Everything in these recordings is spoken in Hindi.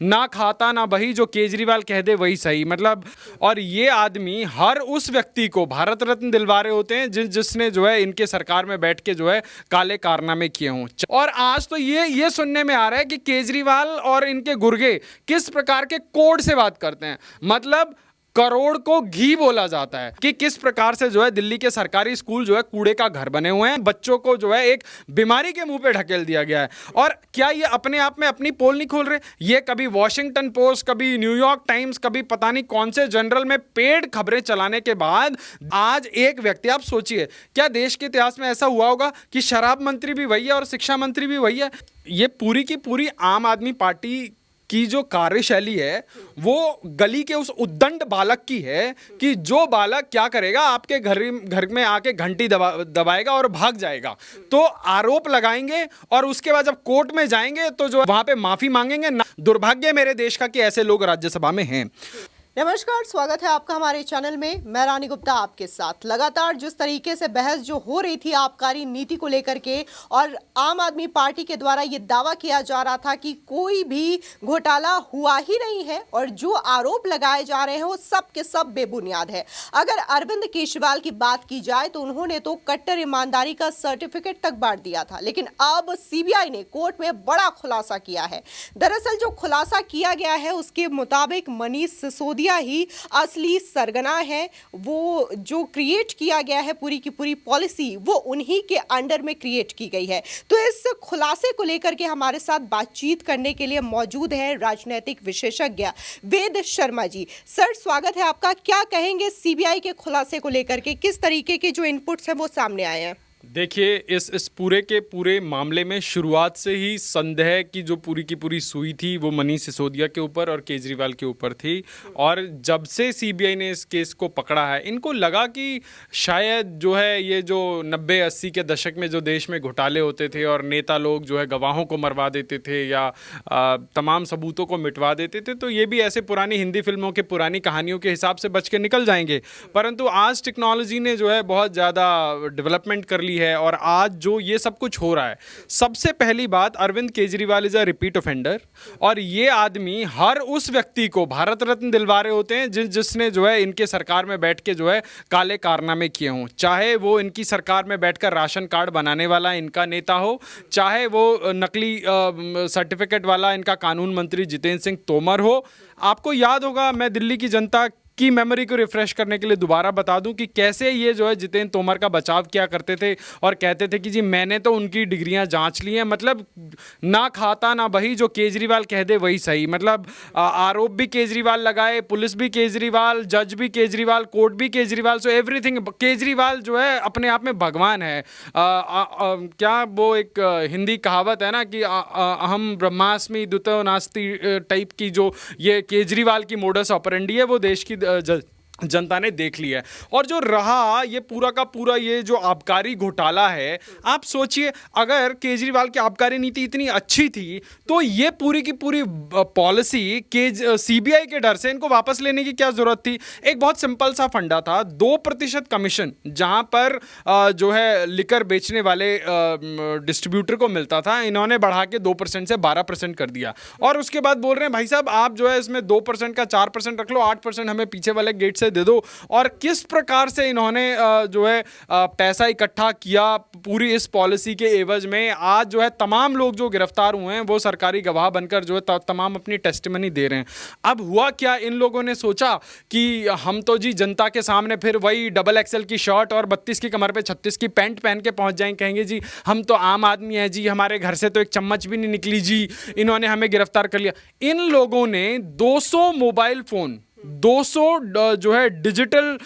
ना खाता ना बही, जो केजरीवाल कह दे वही सही। मतलब और ये आदमी हर उस व्यक्ति को भारत रत्न दिलवा रहे होते हैं जिसने जो है इनके सरकार में बैठ के जो है काले कारनामे किए हों। और आज तो ये सुनने में आ रहा है कि केजरीवाल और इनके गुर्गे किस प्रकार के कोड से बात करते हैं। मतलब करोड़ को घी बोला जाता है कि किस प्रकार से जो है दिल्ली के सरकारी स्कूल जो है कूड़े का घर बने हुए हैं, बच्चों को जो है एक बीमारी के मुंह पे ढकेल दिया गया है। और क्या ये अपने आप में अपनी पोल नहीं खोल रहे? ये कभी वॉशिंगटन पोस्ट, कभी न्यूयॉर्क टाइम्स, कभी पता नहीं कौन से जनरल में पेड खबरें चलाने के बाद आज एक व्यक्ति, आप सोचिए क्या देश के इतिहास में ऐसा हुआ होगा कि शराब मंत्री भी वही है और शिक्षा मंत्री भी वही है। ये पूरी की पूरी आम आदमी पार्टी की जो कार्यशैली है वो गली के उस उद्दंड बालक की है कि जो बालक क्या करेगा, आपके घर में आके घंटी दबाएगा और भाग जाएगा। तो आरोप लगाएंगे और उसके बाद जब कोर्ट में जाएंगे तो जो वहां पे माफी मांगेंगे। दुर्भाग्य मेरे देश का कि ऐसे लोग राज्यसभा में हैं। नमस्कार, स्वागत है आपका हमारे चैनल में। मैं रानी गुप्ता आपके साथ। लगातार जिस तरीके से बहस जो हो रही थी आबकारी नीति को लेकर के और आम आदमी पार्टी के द्वारा ये दावा किया जा रहा था कि कोई भी घोटाला हुआ ही नहीं है और जो आरोप लगाए जा रहे हैं वो सब के सब बेबुनियाद है। अगर अरविंद केजरीवाल की बात की जाए तो उन्होंने तो कट्टर ईमानदारी का सर्टिफिकेट तक बांट दिया था, लेकिन अब सीबीआई ने कोर्ट में बड़ा खुलासा किया है। दरअसल जो खुलासा किया गया है उसके मुताबिक मनीष सिसोदिया ही असली सरगना है। वो जो क्रिएट किया गया है पूरी की पूरी पॉलिसी वो उन्हीं के अंडर में क्रिएट की गई है। तो इस खुलासे को लेकर के हमारे साथ बातचीत करने के लिए मौजूद है राजनीतिक विशेषज्ञ वेद शर्मा जी। सर, स्वागत है आपका। क्या कहेंगे सीबीआई के खुलासे को लेकर के? किस तरीके के जो इनपुट्स हैं वो सामने आए हैं? देखिए, इस पूरे के पूरे मामले में शुरुआत से ही संदेह की जो पूरी की पूरी सुई थी वो मनीष सिसोदिया के ऊपर और केजरीवाल के ऊपर थी। और जब से सीबीआई ने इस केस को पकड़ा है, इनको लगा कि शायद जो है ये जो 90-80 के दशक में जो देश में घोटाले होते थे और नेता लोग जो है गवाहों को मरवा देते थे या तमाम सबूतों को मिटवा देते थे, तो ये भी ऐसे पुरानी हिंदी फिल्मों के पुरानी कहानियों के हिसाब से बच के निकल जाएंगे। परंतु आज टेक्नोलॉजी ने जो है बहुत ज़्यादा डेवलपमेंट कर ली है और आज जो ये सब कुछ हो रहा है, सबसे पहली बात, Arvind Kejriwal is a repeat offender. और ये आदमी हर उस व्यक्ति को भारत रत्न दिलवा रहे होते हैं जिसने जो है इनके सरकार में बैठ के जो है काले कारनामे किए हों। चाहे वो इनकी सरकार में बैठकर राशन कार्ड बनाने वाला इनका नेता हो, चाहे वो नकली सर्टिफिकेट वाला इनका कानून मंत्री जितेंद्र सिंह तोमर हो। आपको याद होगा, मैं दिल्ली की जनता की मेमोरी को रिफ्रेश करने के लिए दोबारा बता दूं कि कैसे ये जो है जितेंद्र तोमर का बचाव किया करते थे और कहते थे कि जी मैंने तो उनकी डिग्रियां जांच ली हैं। मतलब ना खाता ना बही, जो केजरीवाल कह दे वही सही। मतलब आरोप भी केजरीवाल लगाए, पुलिस भी केजरीवाल, जज भी केजरीवाल, कोर्ट भी केजरीवाल, सो एवरीथिंग केजरीवाल जो है अपने आप में भगवान है। क्या वो एक हिंदी कहावत है ना कि अहम ब्रह्मास्मि द्वितीयो नास्ति टाइप की जो ये केजरीवाल की मोडस ऑपरेंडी है वो देश की जनता ने देख लिया है। और जो रहा ये पूरा का पूरा ये जो आबकारी घोटाला है, आप सोचिए अगर केजरीवाल की आबकारी नीति इतनी अच्छी थी तो ये पूरी की पूरी पॉलिसी के सीबीआई के डर से इनको वापस लेने की क्या जरूरत थी? एक बहुत सिंपल सा फंडा था, 2% कमीशन जहां पर जो है लिकर बेचने वाले डिस्ट्रीब्यूटर को मिलता था, इन्होंने बढ़ा के 2% से 12% कर दिया। और उसके बाद बोल रहे हैं भाई साहब आप जो है इसमें 2% का 4% रख लो, 8% हमें पीछे वाले गेट से दे दो। और किस प्रकार से इन्होंने जो है पैसा इकट्ठा किया पूरी इस पॉलिसी के एवज में। आज जो है तमाम लोग जो गिरफ्तार हुए हैं वो सरकारी गवाह बनकर जो है तमाम अपनी टेस्टिमनी दे रहे हैं। अब हुआ क्या, इन लोगों ने सोचा कि हम तो जी जनता के सामने फिर वही डबल XL की शर्ट और 32 की कमर पे 36 की पैंट पहन के पहुंच जाएंगे, कहेंगे जी हम तो आम आदमी हैं जी, हमारे घर से तो एक चम्मच भी नहीं निकली जी, इन्होंने हमें गिरफ्तार कर लिया। इन लोगों ने 200 मोबाइल फोन, 200 जो है डिजिटल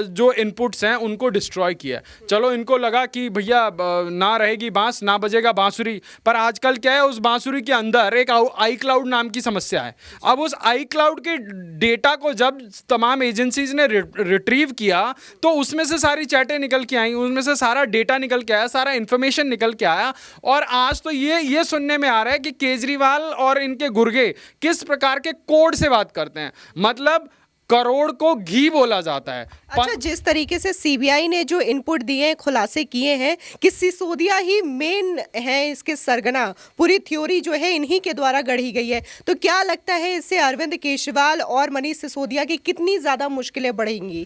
जो इनपुट्स हैं उनको डिस्ट्रॉय किया। चलो इनको लगा कि भैया ना रहेगी बांस ना बजेगा बांसुरी, पर आजकल क्या है, उस बांसुरी के अंदर एक आई क्लाउड नाम की समस्या है। अब उस आई क्लाउड के डेटा को जब तमाम एजेंसीज ने रिट्रीव किया तो उसमें से सारी चैटें निकल के आई, उसमें से सारा डेटा निकल के आया, सारा इंफॉर्मेशन निकल के आया। और आज तो ये सुनने में आ रहा है कि केजरीवाल और इनके गुर्गे किस प्रकार के कोड से बात करते हैं। मतलब करोड़ को घी बोला जाता है। अच्छा, जिस तरीके से सीबीआई ने जो इनपुट दिए हैं, खुलासे किए हैं कि सिसोदिया ही मेन है इसके सरगना, पूरी थ्योरी जो है इन्हीं के द्वारा गढ़ी गई है, तो क्या लगता है इससे अरविंद केजरीवाल और मनीष सिसोदिया की कितनी ज्यादा मुश्किलें बढ़ेंगी?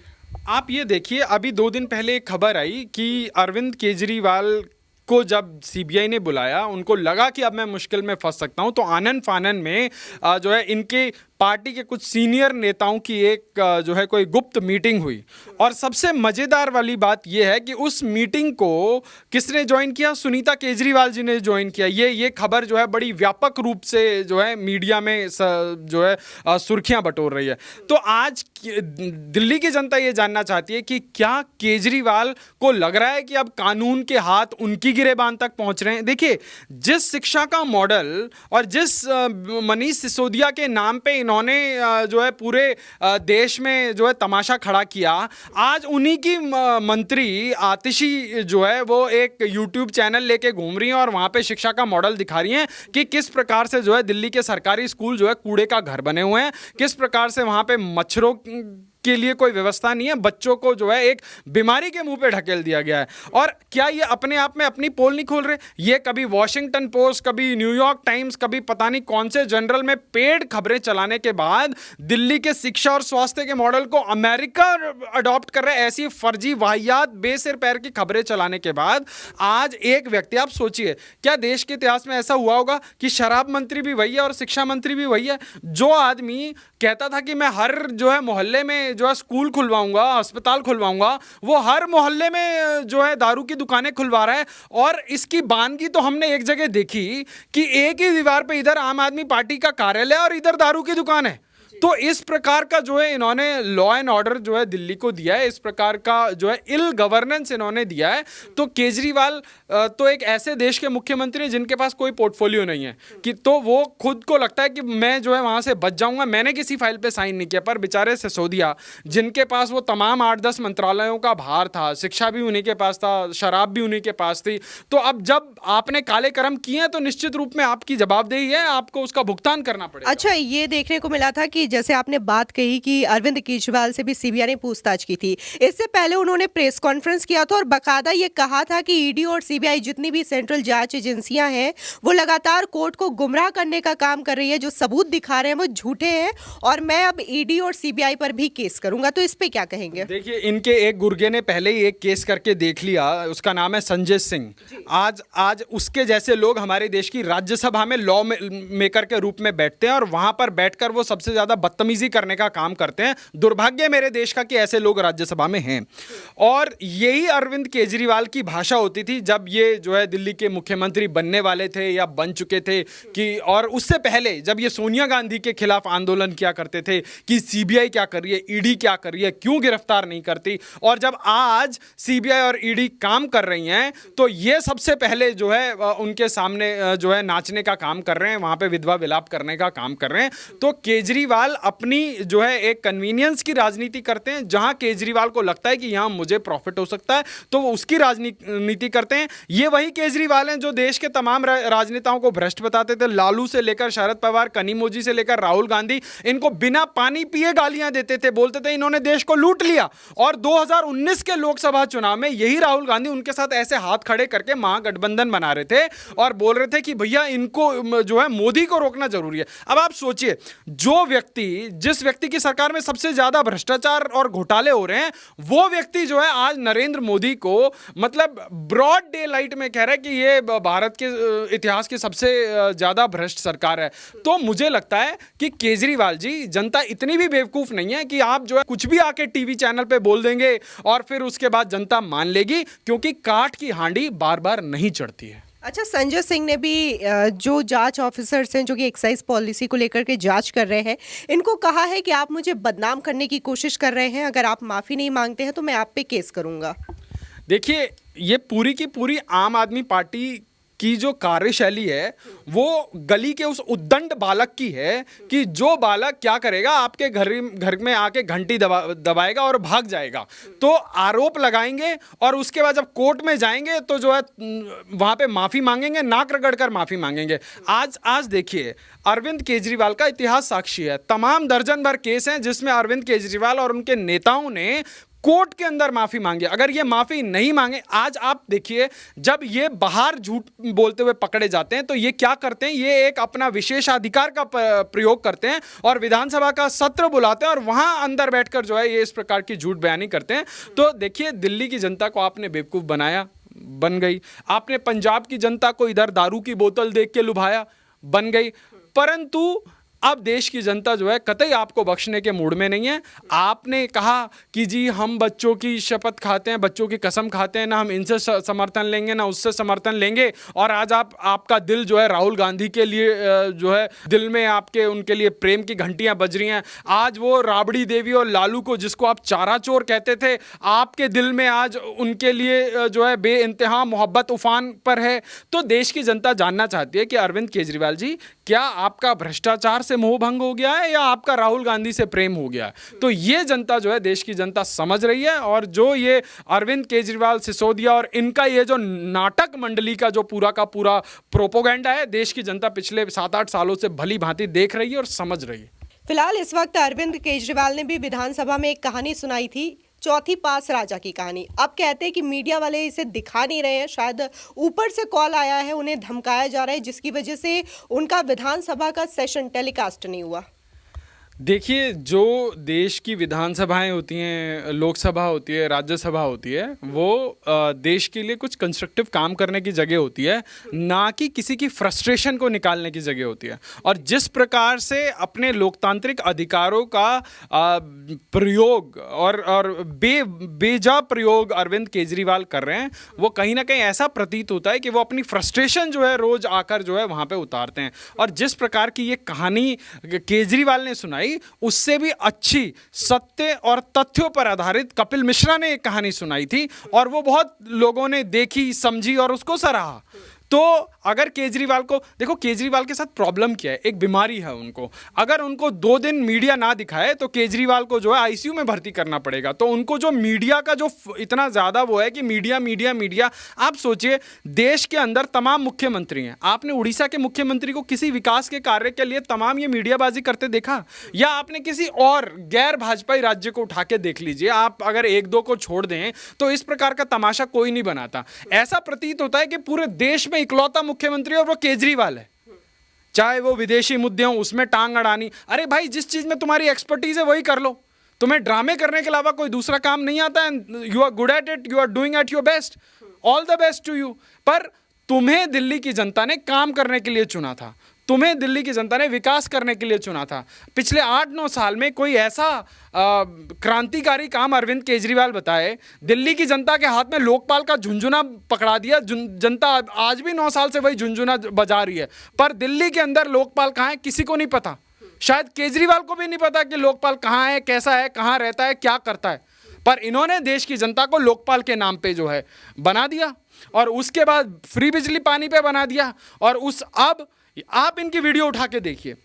आप ये देखिए, अभी 2 दिन पहले एक खबर आई कि अरविंद केजरीवाल को जब सीबीआई ने बुलाया, उनको लगा कि अब मैं मुश्किल में फंस सकता हूं, तो आनन फानन में जो है इनके पार्टी के कुछ सीनियर नेताओं की एक जो है कोई गुप्त मीटिंग हुई। और सबसे मज़ेदार वाली बात यह है कि उस मीटिंग को किसने ज्वाइन किया? सुनीता केजरीवाल जी ने ज्वाइन किया। ये खबर जो है बड़ी व्यापक रूप से जो है मीडिया में जो है सुर्खियां बटोर रही है। तो आज दिल्ली की जनता ये जानना चाहती है कि क्या केजरीवाल को लग रहा है कि अब कानून के हाथ उनकी गिरेबान तक पहुंच रहे हैं? देखिए, जिस शिक्षा का मॉडल और जिस मनीष सिसोदिया के नाम पे इन्होंने जो है पूरे देश में जो है तमाशा खड़ा किया, आज उन्हीं की मंत्री आतिशी जो है वो एक यूट्यूब चैनल लेके घूम रही हैं और वहाँ पे शिक्षा का मॉडल दिखा रही हैं कि किस प्रकार से जो है दिल्ली के सरकारी स्कूल जो है कूड़े का घर बने हुए हैं, किस प्रकार से वहाँ पे मच्छरों के लिए कोई व्यवस्था नहीं है, बच्चों को जो है एक बीमारी के मुंह पे ढकेल दिया गया है। और क्या ये अपने आप में अपनी पोल नहीं खोल रहे? ये कभी वॉशिंगटन पोस्ट, कभी न्यूयॉर्क टाइम्स, कभी पता नहीं कौन से जर्नल में पेड खबरें चलाने के बाद दिल्ली के शिक्षा और स्वास्थ्य के मॉडल को अमेरिका अडॉप्ट कर रहा है। ऐसी फर्जी वाहियात बेसिर पैर की खबरें चलाने के बाद आज एक व्यक्ति, आप सोचिए, क्या देश के इतिहास में ऐसा हुआ होगा कि शराब मंत्री भी वही है और शिक्षा मंत्री भी वही है? जो आदमी कहता था कि मैं हर जो है मोहल्ले में जो है स्कूल खुलवाऊंगा, अस्पताल खुलवाऊंगा, वो हर मोहल्ले में जो है दारू की दुकानें खुलवा रहा है। और इसकी बानगी तो हमने एक जगह देखी कि एक ही दीवार पे इधर आम आदमी पार्टी का कार्यालय और इधर दारू की दुकान है। तो इस प्रकार का जो है इन्होंने लॉ एंड ऑर्डर जो है दिल्ली को दिया है, इस प्रकार का जो है इल गवर्नेंस इन्होंने दिया है। तो केजरीवाल तो एक ऐसे देश के मुख्यमंत्री हैं जिनके पास कोई पोर्टफोलियो नहीं है, कि तो वो खुद को लगता है कि मैं जो है वहां से बच जाऊंगा, मैंने किसी फाइल पे साइन नहीं किया। पर बेचारे सिसोदिया, जिनके पास वो तमाम 8-10 मंत्रालयों का भार था, शिक्षा भी उन्हीं के पास था, शराब भी उन्हीं के पास थी, तो अब जब आपने काले कर्म किए हैं तो निश्चित रूप में आपकी जवाबदेही है, आपको उसका भुगतान करना पड़ेगा। अच्छा, ये देखने को मिला था कि जैसे आपने बात कही कि अरविंद केजरीवाल से भी सीबीआई ने पूछताछ की थी, इससे पहले उन्होंने प्रेस कॉन्फ्रेंस किया था और बाकायदा ये कहा था कि ईडी और सीबीआई जितनी भी सेंट्रल जांच एजेंसियां हैं वो लगातार कोर्ट को गुमराह करने का काम कर रही है, जो सबूत दिखा रहे हैं वो झूठे हैं और मैं अब ईडी और सीबीआई पर भी केस करूंगा। तो इस पे क्या कहेंगे? देखिए, इनके एक गुर्गे ने पहले ही एक केस करके देख लिया, उसका नाम है संजय सिंह। आज उसके जैसे लोग हमारे देश की राज्यसभा में लॉ मेकर के रूप में बैठते हैं और वहां पर बैठकर वो सबसे ज्यादा बदतमीजी करने का काम करते हैं। दुर्भाग्य मेरे देश का कि ऐसे लोग राज्यसभा में हैं। और यही अरविंद केजरीवाल की भाषा होती थी जब ये जो है दिल्ली के मुख्यमंत्री बनने वाले थे या बन चुके थे, कि और उससे पहले जब ये सोनिया गांधी के खिलाफ आंदोलन किया करते थे कि सीबीआई क्या कर रही है, ईडी क्या कर रही है, क्यों गिरफ्तार नहीं करती। और जब आज सीबीआई और ईडी काम कर रही हैं तो ये सबसे पहले जो है उनके सामने जो है नाचने का काम कर रहे हैं, वहां पे विधवा विलाप करने का काम कर रहे हैं। तो केजरीवाल अपनी जो है एक कन्वीनियंस की राजनीति करते हैं, जहां केजरीवाल को लगता है कि यहां मुझे प्रॉफिट हो सकता है तो वो उसकी राजनीति करते हैं। ये वही केजरीवाल हैं जो देश के तमाम राजनेताओं को भ्रष्ट बताते थे, लालू से लेकर शरद पवार, कनिमोझी से लेकर राहुल गांधी, इनको बिना पानी पिए गालियां देते थे, बोलते थे इन्होंने देश को लूट लिया। और 2019 के लोकसभा चुनाव में यही राहुल गांधी उनके साथ ऐसे हाथ खड़े करके महागठबंधन बना रहे थे और बोल रहे थे कि भैया इनको जो है मोदी को रोकना जरूरी है। अब आप सोचिए, जिस व्यक्ति की सरकार में सबसे ज्यादा भ्रष्टाचार और घोटाले हो रहे हैं, वो व्यक्ति जो है आज नरेंद्र मोदी को मतलब ब्रॉड डे लाइट में कह रहा है कि ये भारत के इतिहास की सबसे ज्यादा भ्रष्ट सरकार है। तो मुझे लगता है कि केजरीवाल जी, जनता इतनी भी बेवकूफ नहीं है कि आप जो है कुछ भी आके टीवी चैनल पे बोल देंगे और फिर उसके बाद जनता मान लेगी, क्योंकि काठ की हांडी बार बार नहीं चढ़ती है। अच्छा, संजय सिंह ने भी जो जांच ऑफिसर्स हैं जो कि एक्साइज पॉलिसी को लेकर के जांच कर रहे हैं, इनको कहा है कि आप मुझे बदनाम करने की कोशिश कर रहे हैं, अगर आप माफ़ी नहीं मांगते हैं तो मैं आप पे केस करूंगा। देखिए, ये पूरी की पूरी आम आदमी पार्टी की जो कार्यशैली है वो गली के उस उद्दंड बालक की है कि जो बालक क्या करेगा, आपके घर में आके घंटी दबाएगा और भाग जाएगा। तो आरोप लगाएंगे और उसके बाद जब कोर्ट में जाएंगे तो जो है वहां पे माफी मांगेंगे, नाक रगड़ कर माफी मांगेंगे। आज देखिए, अरविंद केजरीवाल का इतिहास साक्षी है। तमाम दर्जन भर केस हैं जिसमें अरविंद केजरीवाल और उनके नेताओं ने कोर्ट के अंदर माफी मांगी। अगर ये माफी नहीं मांगे, आज आप देखिए, जब ये बाहर झूठ बोलते हुए पकड़े जाते हैं तो ये क्या करते हैं, ये एक अपना विशेषाधिकार का प्रयोग करते हैं और विधानसभा का सत्र बुलाते हैं और वहां अंदर बैठकर जो है ये इस प्रकार की झूठ बयानी करते हैं। तो देखिए, दिल्ली की जनता को आपने बेवकूफ बनाया, बन गई। आपने पंजाब की जनता को इधर दारू की बोतल देख के लुभाया, बन गई। परंतु अब देश की जनता जो है कतई आपको बख्शने के मूड में नहीं है। आपने कहा कि जी हम बच्चों की शपथ खाते हैं, बच्चों की कसम खाते हैं, ना हम इनसे समर्थन लेंगे ना उससे समर्थन लेंगे। और आज आपका दिल जो है राहुल गांधी के लिए जो है दिल में आपके उनके लिए प्रेम की घंटियां बज रही हैं। आज वो राबड़ी देवी और लालू को, जिसको आप चारा चोर कहते थे, आपके दिल में आज उनके लिए जो है बेइंतहा मोहब्बत उफान पर है। तो देश की जनता जानना चाहती है कि अरविंद केजरीवाल जी, क्या आपका भ्रष्टाचार से मोह भंग हो गया है या आपका राहुल गांधी से प्रेम हो गया है? तो ये जनता जो है, देश की जनता समझ रही है। और जो ये अरविंद केजरीवाल, सिसोदिया और इनका ये जो नाटक मंडली का जो पूरा का पूरा प्रोपोगेंडा है, देश की जनता पिछले 7-8 सालों से भली भांति देख रही है और समझ रही है। फिलहाल इस वक्त अरविंद केजरीवाल ने भी विधानसभा में एक कहानी सुनाई थी, चौथी पास राजा की कहानी। अब कहते हैं कि मीडिया वाले इसे दिखा नहीं रहे हैं, शायद ऊपर से कॉल आया है, उन्हें धमकाया जा रहा है, जिसकी वजह से उनका विधानसभा का सेशन टेलीकास्ट नहीं हुआ। देखिए, जो देश की विधानसभाएं होती हैं, लोकसभा होती है, राज्यसभा होती है, वो देश के लिए कुछ कंस्ट्रक्टिव काम करने की जगह होती है, ना कि किसी की फ्रस्ट्रेशन को निकालने की जगह होती है। और जिस प्रकार से अपने लोकतांत्रिक अधिकारों का प्रयोग और बेजा प्रयोग अरविंद केजरीवाल कर रहे हैं, वो कहीं ना कहीं ऐसा प्रतीत होता है कि वो अपनी फ्रस्ट्रेशन जो है रोज आकर जो है वहाँ पे उतारते हैं। और जिस प्रकार की ये कहानी केजरीवाल ने सुनाई, उससे भी अच्छी सत्य और तथ्यों पर आधारित कपिल मिश्रा ने एक कहानी सुनाई थी और वो बहुत लोगों ने देखी, समझी और उसको सराहा। तो अगर केजरीवाल को देखो, केजरीवाल के साथ प्रॉब्लम क्या है, एक बीमारी है उनको। अगर उनको 2 दिन मीडिया ना दिखाए तो केजरीवाल को जो है आईसीयू में भर्ती करना पड़ेगा। तो उनको जो मीडिया का जो इतना ज़्यादा वो है कि मीडिया मीडिया मीडिया। आप सोचिए, देश के अंदर तमाम मुख्यमंत्री हैं, आपने उड़ीसा के मुख्यमंत्री को किसी विकास के कार्य के लिए तमाम ये मीडियाबाजी करते देखा? या आपने किसी और गैर भाजपाई राज्य को उठा के देख लीजिए, आप अगर 1-2 को छोड़ दें तो इस प्रकार का तमाशा कोई नहीं बनाता। ऐसा प्रतीत होता है कि पूरे देश में इकलौता मुख्यमंत्री और वो केजरीवाल है। चाहे वो विदेशी मुद्दे हों, उसमें टांग अड़ानी। अरे भाई, जिस चीज में तुम्हारी एक्सपर्टीज है वही कर लो। तुम्हें ड्रामे करने के अलावा कोई दूसरा काम नहीं आता है। You are good at it, you are doing at your best, all the best to you. पर तुम्हें दिल्ली की जनता ने काम करने के लिए चुना था, तुम्हें दिल्ली की जनता ने विकास करने के लिए चुना था। पिछले 8-9 साल में कोई ऐसा क्रांतिकारी काम अरविंद केजरीवाल बताए। दिल्ली की जनता के हाथ में लोकपाल का झुंझुना पकड़ा दिया। जनता आज भी 9 साल से वही झुंझुना बजा रही है, पर दिल्ली के अंदर लोकपाल कहाँ है किसी को नहीं पता। शायद केजरीवाल को भी नहीं पता कि लोकपाल कहाँ है, कैसा है, कहाँ रहता है, क्या करता है। पर इन्होंने देश की जनता को लोकपाल के नाम पे जो है बना दिया और उसके बाद फ्री बिजली पानी पे बना दिया। और अब आप इनकी वीडियो उठा के देखिए,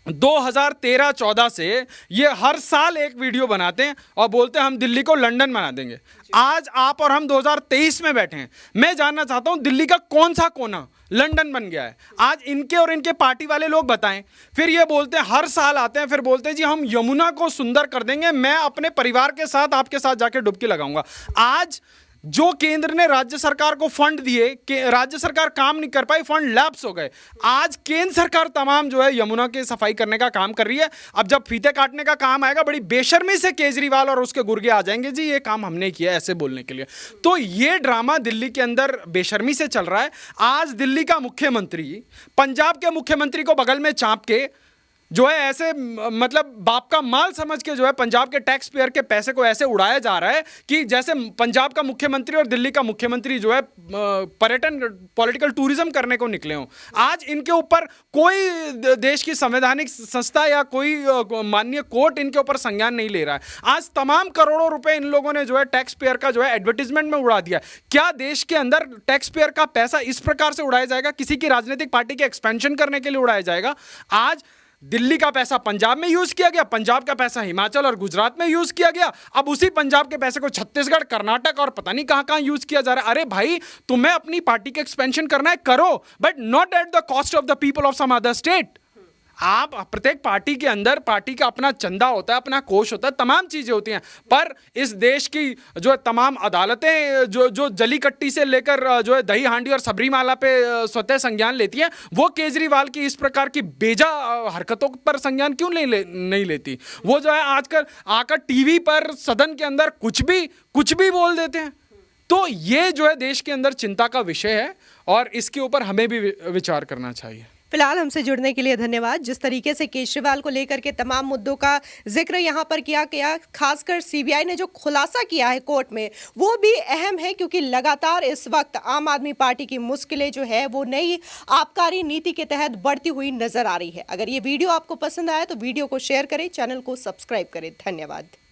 2013-14 से ये हर साल एक वीडियो बनाते हैं और बोलते हैं हम दिल्ली को लंदन बना देंगे। आज आप और हम 2023 में बैठे हैं। मैं जानना चाहता हूं दिल्ली का कौन सा कोना लंदन बन गया है? आज इनके और इनके पार्टी वाले लोग बताएं। फिर ये बोलते हैं, हर साल आते हैं, फिर बोलते हैं जी हम यमुना को सुंदर कर देंगे, मैं अपने परिवार के साथ आपके साथ जाके डुबकी लगाऊंगा। आज जो केंद्र ने राज्य सरकार को फंड दिए कि राज्य सरकार काम नहीं कर पाई, फंड लैप्स हो गए। आज केंद्र सरकार तमाम जो है यमुना की सफाई करने का काम कर रही है। अब जब फीते काटने का काम आएगा, बड़ी बेशर्मी से केजरीवाल और उसके गुर्गे आ जाएंगे, जी ये काम हमने किया, ऐसे बोलने के लिए। तो ये ड्रामा दिल्ली के अंदर बेशर्मी से चल रहा है। आज दिल्ली का मुख्यमंत्री पंजाब के मुख्यमंत्री को बगल में चाप के जो है ऐसे मतलब बाप का माल समझ के जो है पंजाब के टैक्स पेयर के पैसे को ऐसे उड़ाया जा रहा है कि जैसे पंजाब का मुख्यमंत्री और दिल्ली का मुख्यमंत्री जो है पर्यटन पॉलिटिकल टूरिज्म करने को निकले हों। आज इनके ऊपर कोई देश की संवैधानिक संस्था या कोई माननीय कोर्ट इनके ऊपर संज्ञान नहीं ले रहा है। आज तमाम करोड़ों रुपए इन लोगों ने जो है टैक्स पेयर का जो है एडवर्टीजमेंट में उड़ा दिया। क्या देश के अंदर टैक्स पेयर का पैसा इस प्रकार से उड़ाया जाएगा? किसी की राजनीतिक पार्टी के एक्सपेंशन करने के लिए उड़ाया जाएगा? आज दिल्ली का पैसा पंजाब में यूज किया गया, पंजाब का पैसा हिमाचल और गुजरात में यूज किया गया, अब उसी पंजाब के पैसे को छत्तीसगढ़, कर्नाटक और पता नहीं कहां-कहां यूज किया जा रहा है। अरे भाई, तुम्हें अपनी पार्टी के एक्सपेंशन करना है, करो, but not at the cost of the people of some other state. आप प्रत्येक पार्टी के अंदर पार्टी का अपना चंदा होता है, अपना कोष होता है, तमाम चीजें होती हैं, पर इस देश की जो तमाम अदालतें जो जलीकट्टी से लेकर जो है दही हांडी और सबरीमाला पे स्वतः संज्ञान लेती हैं, वो केजरीवाल की इस प्रकार की बेजा हरकतों पर संज्ञान क्यों नहीं लेती? वो जो है आजकल आकर टीवी पर सदन के अंदर कुछ भी बोल देते हैं। तो ये जो है देश के अंदर चिंता का विषय है और इसके ऊपर हमें भी विचार करना चाहिए। फिलहाल हमसे जुड़ने के लिए धन्यवाद। जिस तरीके से केजरीवाल को लेकर के तमाम मुद्दों का जिक्र यहाँ पर किया गया, खासकर सीबीआई ने जो खुलासा किया है कोर्ट में, वो भी अहम है, क्योंकि लगातार इस वक्त आम आदमी पार्टी की मुश्किलें जो है वो नई आबकारी नीति के तहत बढ़ती हुई नजर आ रही है। अगर ये वीडियो आपको पसंद आया तो वीडियो को शेयर करें, चैनल को सब्सक्राइब करें। धन्यवाद।